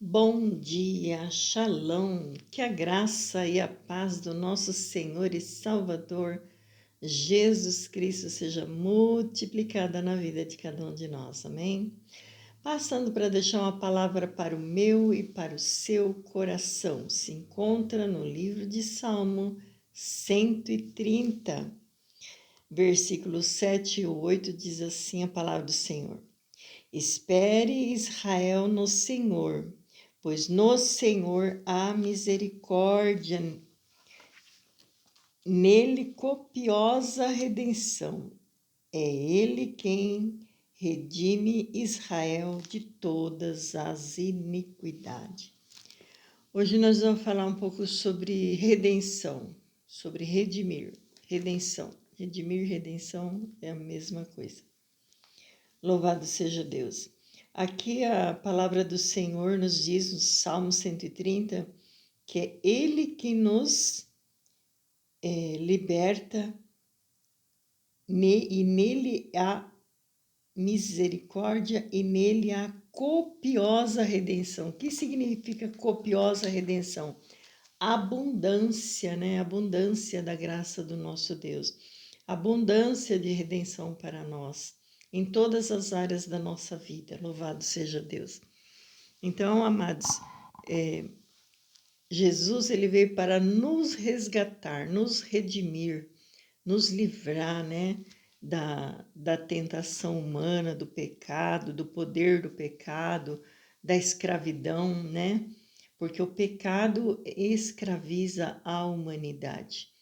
Bom dia, Shalom, que a graça e a paz do nosso Senhor e Salvador Jesus Cristo seja multiplicada na vida de cada um de nós, amém? Passando para deixar uma palavra para o meu e para o seu coração, se encontra no livro de Salmo 130, versículos 7 e 8, diz assim a palavra do Senhor. Espere Israel no Senhor, pois no Senhor há misericórdia, nele copiosa redenção. É ele quem redime Israel de todas as iniquidades. Hoje nós vamos falar um pouco sobre redenção, sobre redimir, redenção. Redimir e redenção é a mesma coisa. Louvado seja Deus. Aqui a palavra do Senhor nos diz no Salmo 130 que é Ele que nos liberta e nele há misericórdia e nele há copiosa redenção. O que significa copiosa redenção? Abundância, né? Abundância da graça do nosso Deus. Abundância de redenção para nós, em todas as áreas da nossa vida. Louvado seja Deus. Então, amados, Jesus ele veio para nos resgatar, nos redimir, nos livrar, né, da tentação humana, do pecado, do poder do pecado, da escravidão, né? Porque o pecado escraviza a humanidade.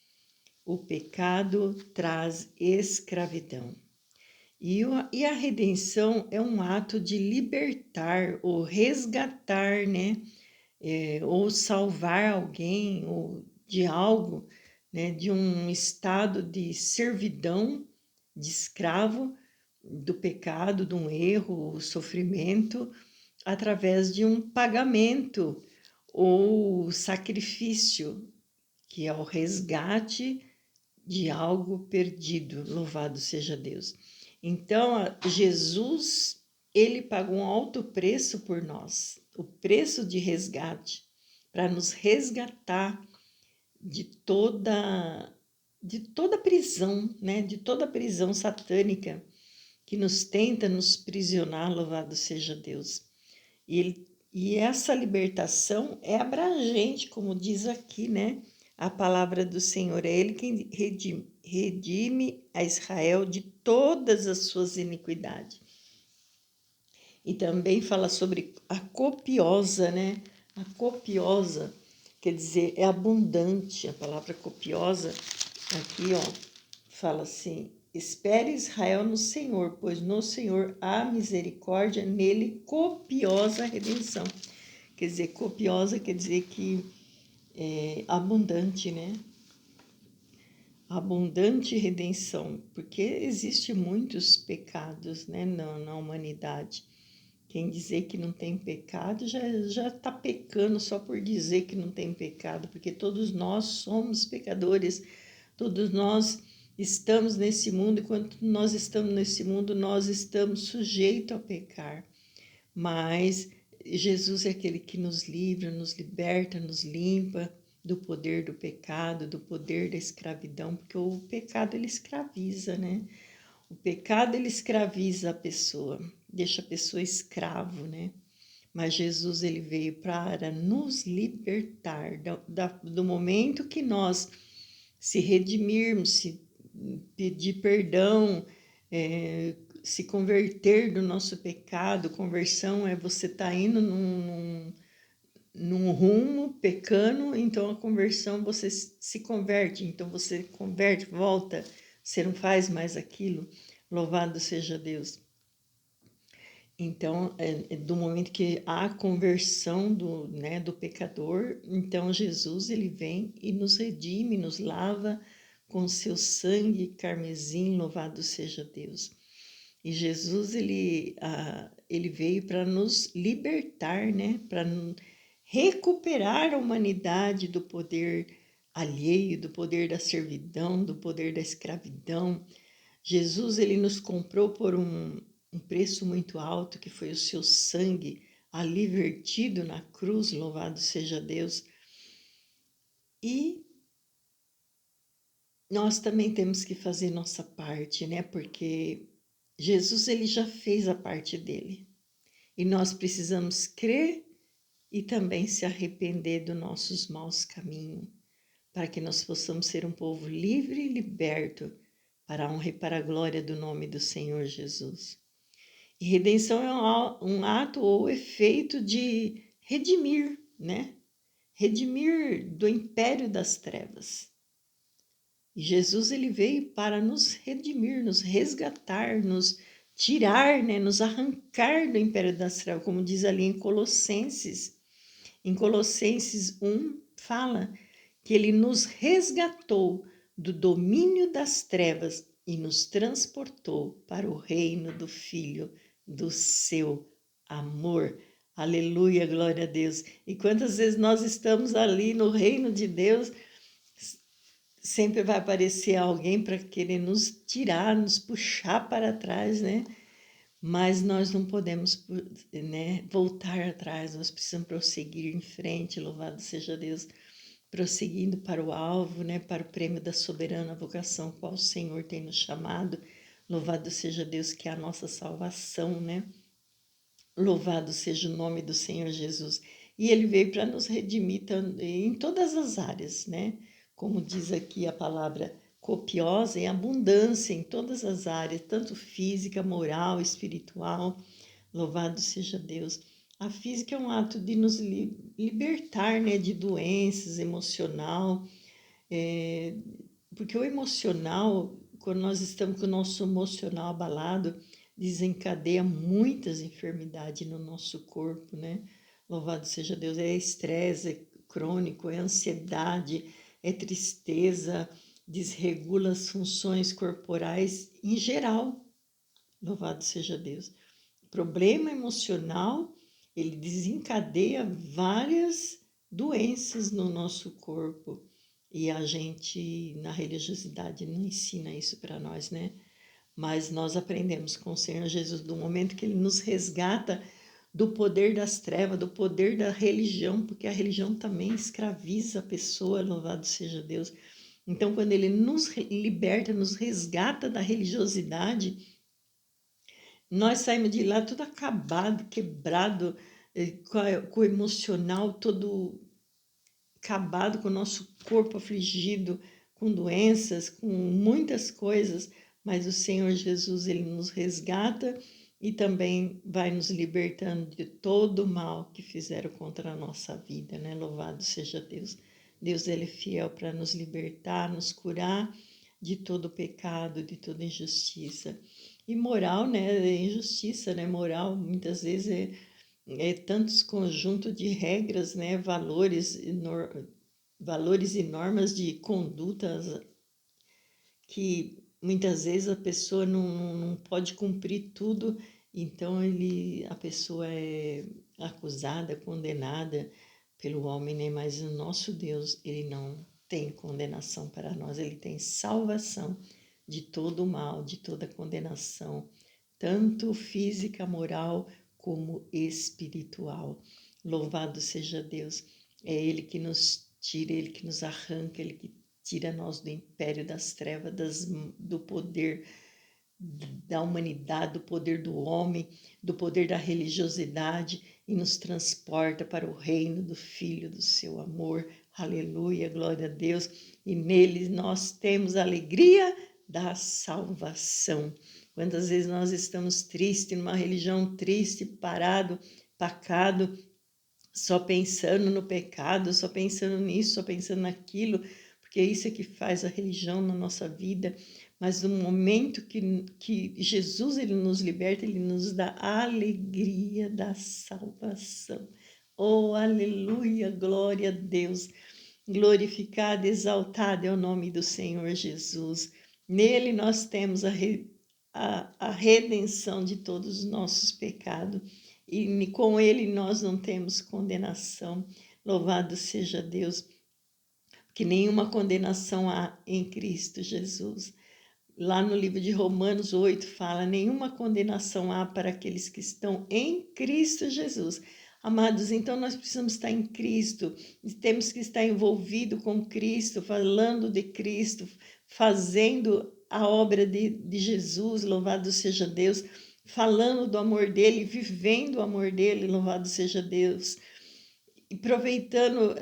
O pecado traz escravidão. E a redenção é um ato de libertar ou resgatar, né? Ou salvar alguém ou de algo, né? De um estado de servidão, de escravo, do pecado, de um erro, sofrimento, através de um pagamento ou sacrifício, que é o resgate de algo perdido. Louvado seja Deus. Então, Jesus, ele pagou um alto preço por nós, o preço de resgate, para nos resgatar de toda prisão, né? De toda prisão satânica que nos tenta nos prisionar, louvado seja Deus. E essa libertação é abrangente, como diz aqui, né? A palavra do Senhor é Ele quem redime a Israel de todas as suas iniquidades. E também fala sobre a copiosa, né? A copiosa, quer dizer, é abundante. A palavra copiosa, aqui, ó, fala assim: espere Israel no Senhor, pois no Senhor há misericórdia, nele copiosa redenção. Quer dizer, copiosa quer dizer que é abundante, né? Abundante redenção, porque existe muitos pecados, né, na humanidade. Quem dizer que não tem pecado já está pecando só por dizer que não tem pecado, porque todos nós somos pecadores, todos nós estamos nesse mundo, e quando nós estamos nesse mundo, nós estamos sujeitos a pecar. Mas Jesus é aquele que nos livra, nos liberta, nos limpa do poder do pecado, do poder da escravidão, porque o pecado ele escraviza, né? O pecado ele escraviza a pessoa, deixa a pessoa escravo, né? Mas Jesus ele veio para nos libertar do momento que nós se redimirmos, se pedir perdão, se converter do nosso pecado. Conversão é você estar indo num rumo pecando, então a conversão você se converte, então você converte, volta, você não faz mais aquilo. Louvado seja Deus. Então, do momento que há a conversão do pecador, então Jesus ele vem e nos redime, nos lava com seu sangue carmesim, louvado seja Deus. E Jesus ele veio para nos libertar, né? Para recuperar a humanidade do poder alheio, do poder da servidão, do poder da escravidão. Jesus ele nos comprou por um preço muito alto, que foi o seu sangue, ali vertido na cruz, louvado seja Deus. E nós também temos que fazer nossa parte, né? Porque Jesus ele já fez a parte dele. E nós precisamos crer e também se arrepender dos nossos maus caminhos, para que nós possamos ser um povo livre e liberto para a honra e para a glória do nome do Senhor Jesus. E redenção é um ato ou efeito de redimir, né? Redimir do império das trevas. E Jesus ele veio para nos redimir, nos resgatar, nos tirar, né? Nos arrancar do império das trevas, como diz ali em Colossenses. Em Colossenses 1 fala que ele nos resgatou do domínio das trevas e nos transportou para o reino do Filho do seu amor. Aleluia, glória a Deus. E quantas vezes nós estamos ali no reino de Deus, sempre vai aparecer alguém para querer nos tirar, nos puxar para trás, né? Mas nós não podemos, né, voltar atrás, nós precisamos prosseguir em frente, louvado seja Deus, prosseguindo para o alvo, né, para o prêmio da soberana vocação, qual o Senhor tem nos chamado. Louvado seja Deus, que é a nossa salvação, né? Louvado seja o nome do Senhor Jesus. E ele veio para nos redimir em todas as áreas, né? Como diz aqui a palavra copiosa, em abundância em todas as áreas, tanto física, moral, espiritual. Louvado seja Deus. A física é um ato de nos libertar, né, de doenças emocional, porque o emocional, quando nós estamos com o nosso emocional abalado, desencadeia muitas enfermidades no nosso corpo, né? Louvado seja Deus. É estresse crônico, é ansiedade, é tristeza, desregula as funções corporais em geral. Louvado seja Deus. Problema emocional, ele desencadeia várias doenças no nosso corpo. E a gente, na religiosidade, não ensina isso para nós, né? Mas nós aprendemos com o Senhor Jesus, do momento que ele nos resgata do poder das trevas, do poder da religião, porque a religião também escraviza a pessoa, louvado seja Deus. Então, quando ele nos liberta, nos resgata da religiosidade, nós saímos de lá tudo acabado, quebrado, com o emocional todo acabado, com o nosso corpo afligido, com doenças, com muitas coisas, mas o Senhor Jesus, ele nos resgata e também vai nos libertando de todo o mal que fizeram contra a nossa vida, né? Louvado seja Deus. Deus, ele é fiel para nos libertar, nos curar de todo pecado, de toda injustiça. E moral, né? Injustiça, né? Moral, muitas vezes é tantos conjuntos de regras, né? Valores e normas de condutas que muitas vezes a pessoa não pode cumprir tudo, então a pessoa é acusada, condenada pelo homem, né? Mas o nosso Deus, ele não tem condenação para nós, ele tem salvação de todo o mal, de toda condenação, tanto física, moral, como espiritual. Louvado seja Deus, é Ele que nos tira, Ele que nos arranca, Ele que tira nós do império das trevas, do poder da humanidade, do poder do homem, do poder da religiosidade e nos transporta para o reino do Filho do seu amor. Aleluia, glória a Deus. E nele nós temos a alegria da salvação. Quantas vezes nós estamos tristes, numa religião triste, parado, pacado, só pensando no pecado, só pensando nisso, só pensando naquilo, porque isso é que faz a religião na nossa vida. Mas no momento que Jesus ele nos liberta, ele nos dá a alegria da salvação. Oh, aleluia, glória a Deus. Glorificado, exaltado é o nome do Senhor Jesus. Nele nós temos a redenção de todos os nossos pecados. E com ele nós não temos condenação. Louvado seja Deus, que nenhuma condenação há em Cristo Jesus. Lá no livro de Romanos 8 fala: nenhuma condenação há para aqueles que estão em Cristo Jesus. Amados, então nós precisamos estar em Cristo, temos que estar envolvido com Cristo, falando de Cristo, fazendo a obra de Jesus, louvado seja Deus, falando do amor dele, vivendo o amor dele, louvado seja Deus, e aproveitando,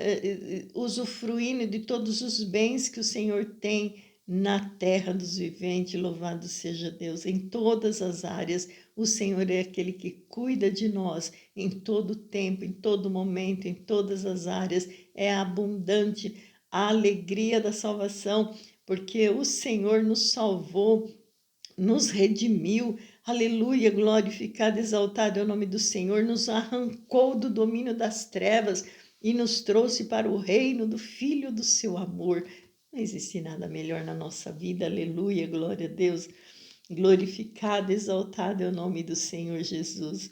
usufruindo de todos os bens que o Senhor tem na terra dos viventes, louvado seja Deus, em todas as áreas. O Senhor é aquele que cuida de nós em todo tempo, em todo momento, em todas as áreas. É abundante a alegria da salvação, porque o Senhor nos salvou, nos redimiu, aleluia, glorificado, exaltado é o nome do Senhor, nos arrancou do domínio das trevas e nos trouxe para o reino do Filho do seu amor. Não existe nada melhor na nossa vida, aleluia, glória a Deus, glorificado, exaltado é o nome do Senhor Jesus.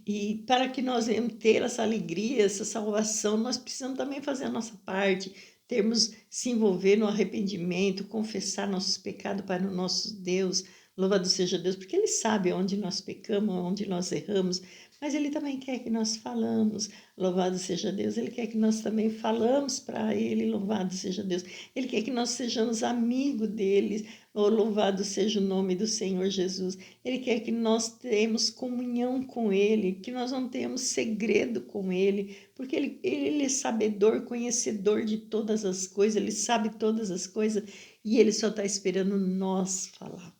E para que nós venhamos ter essa alegria, essa salvação, nós precisamos também fazer a nossa parte, termos, se envolver no arrependimento, confessar nossos pecados para o nosso Deus, louvado seja Deus, porque Ele sabe onde nós pecamos, onde nós erramos, mas Ele também quer que nós falamos, louvado seja Deus, Ele quer que nós também falamos para Ele, louvado seja Deus, Ele quer que nós sejamos amigos dEle, oh, louvado seja o nome do Senhor Jesus, Ele quer que nós tenhamos comunhão com Ele, que nós não tenhamos segredo com Ele, porque Ele é sabedor, conhecedor de todas as coisas, Ele sabe todas as coisas e Ele só está esperando nós falar.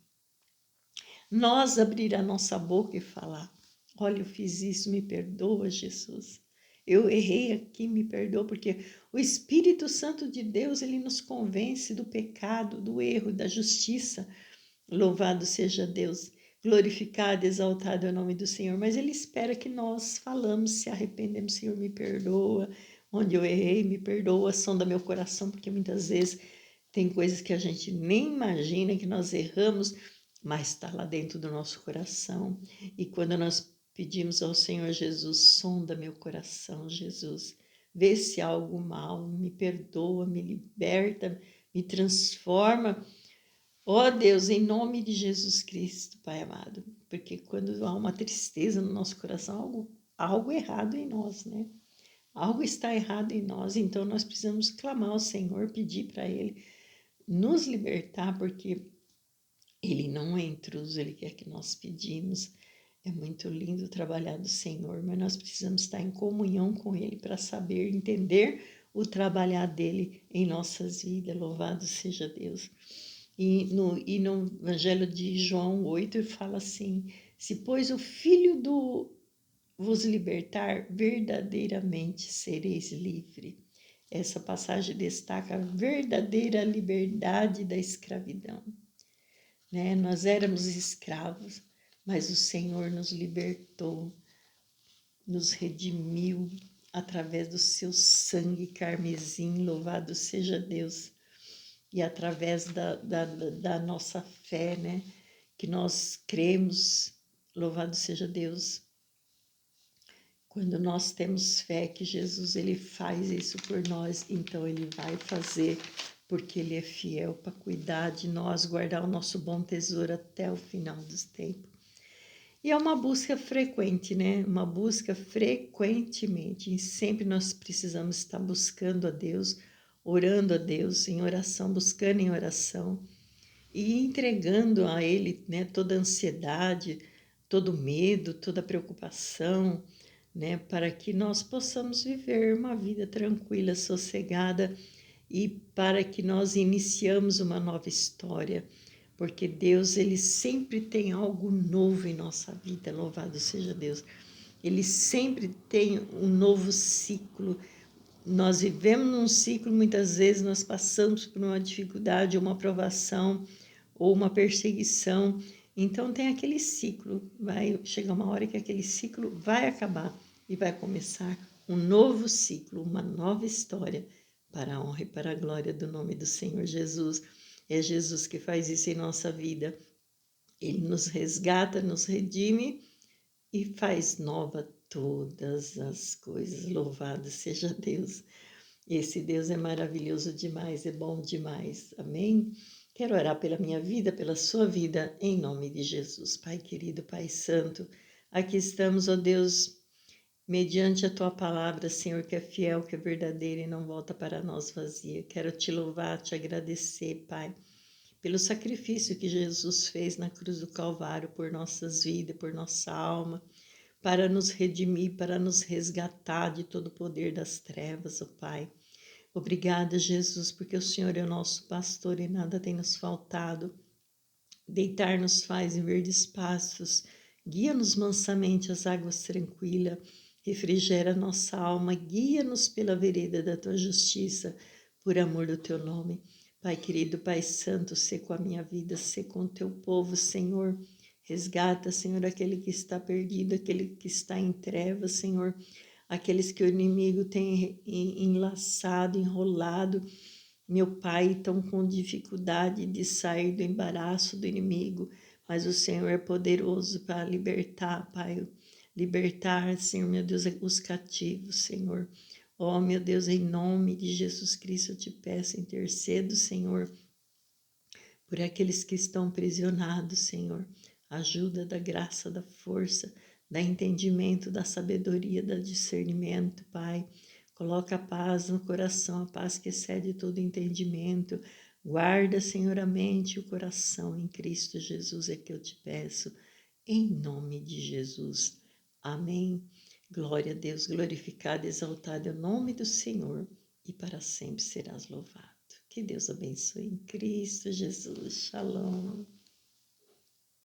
Nós abrir a nossa boca e falar: olha, eu fiz isso, me perdoa, Jesus. Eu errei aqui, me perdoa, porque o Espírito Santo de Deus, ele nos convence do pecado, do erro, da justiça. Louvado seja Deus, glorificado, exaltado é o nome do Senhor. Mas Ele espera que nós falamos, se arrependemos, Senhor, me perdoa. Onde eu errei, me perdoa, sonda meu coração, porque muitas vezes tem coisas que a gente nem imagina que nós erramos, mas está lá dentro do nosso coração. E quando nós pedimos ao Senhor Jesus, sonda meu coração, Jesus, vê se há algo mal, me perdoa, me liberta, me transforma. Ó Deus, em nome de Jesus Cristo, Pai amado, porque quando há uma tristeza no nosso coração, algo errado em nós, né? Algo está errado em nós, então nós precisamos clamar ao Senhor, pedir para Ele nos libertar, porque Ele não é intruso, Ele quer que nós pedimos. É muito lindo trabalhar do Senhor, mas nós precisamos estar em comunhão com Ele para saber, entender o trabalhar dEle em nossas vidas. Louvado seja Deus. E no Evangelho de João 8, ele fala assim: se, pois, o Filho do vos libertar, verdadeiramente sereis livre. Essa passagem destaca a verdadeira liberdade da escravidão, né? Nós éramos escravos, mas o Senhor nos libertou, nos redimiu através do seu sangue carmesim, louvado seja Deus. E através da nossa fé, né? Que nós cremos, louvado seja Deus. Quando nós temos fé que Jesus, ele faz isso por nós, então ele vai fazer, porque ele é fiel para cuidar de nós, guardar o nosso bom tesouro até o final dos tempos. E é uma busca frequente, né? Uma busca frequentemente. E sempre nós precisamos estar buscando a Deus, orando a Deus em oração, buscando em oração e entregando a Ele, né, toda a ansiedade, todo o medo, toda a preocupação, né, para que nós possamos viver uma vida tranquila, sossegada e para que nós iniciamos uma nova história, porque Deus, ele sempre tem algo novo em nossa vida, louvado seja Deus. Ele sempre tem um novo ciclo. Nós vivemos num ciclo, muitas vezes nós passamos por uma dificuldade, uma provação ou uma perseguição. Então tem aquele ciclo, vai chegar uma hora que aquele ciclo vai acabar e vai começar um novo ciclo, uma nova história, para a honra e para a glória do nome do Senhor Jesus. É Jesus que faz isso em nossa vida. Ele nos resgata, nos redime e faz nova todas as coisas. Louvado seja Deus. Esse Deus é maravilhoso demais, é bom demais. Amém? Quero orar pela minha vida, pela sua vida, em nome de Jesus. Pai querido, Pai santo, aqui estamos, ó Deus, mediante a tua palavra, Senhor, que é fiel, que é verdadeira e não volta para nós vazia. Quero te louvar, te agradecer, Pai, pelo sacrifício que Jesus fez na cruz do Calvário por nossas vidas, por nossa alma, para nos redimir, para nos resgatar de todo o poder das trevas, ó Pai. Obrigada, Jesus, porque o Senhor é o nosso pastor e nada tem nos faltado. Deitar-nos faz em verdes pastos, guia-nos mansamente às águas tranquilas, refrigera nossa alma, guia-nos pela vereda da tua justiça, por amor do teu nome. Pai querido, Pai santo, sê com a minha vida, sê com o teu povo, Senhor. Resgata, Senhor, aquele que está perdido, aquele que está em trevas, Senhor, aqueles que o inimigo tem enlaçado, enrolado, meu pai, estão com dificuldade de sair do embaraço do inimigo, mas o Senhor é poderoso para libertar, Pai. Libertar, Senhor, meu Deus, os cativos, Senhor. Oh, meu Deus, em nome de Jesus Cristo, eu te peço, intercedo, Senhor, por aqueles que estão aprisionados, Senhor. Ajuda da graça, da força, da entendimento, da sabedoria, da discernimento, Pai. Coloca a paz no coração, a paz que excede todo entendimento. Guarda, Senhor, a mente e o coração em Cristo Jesus, é que eu te peço, em nome de Jesus. Amém. Glória a Deus, glorificado, exaltado é o nome do Senhor, e para sempre serás louvado. Que Deus abençoe em Cristo Jesus. Shalom.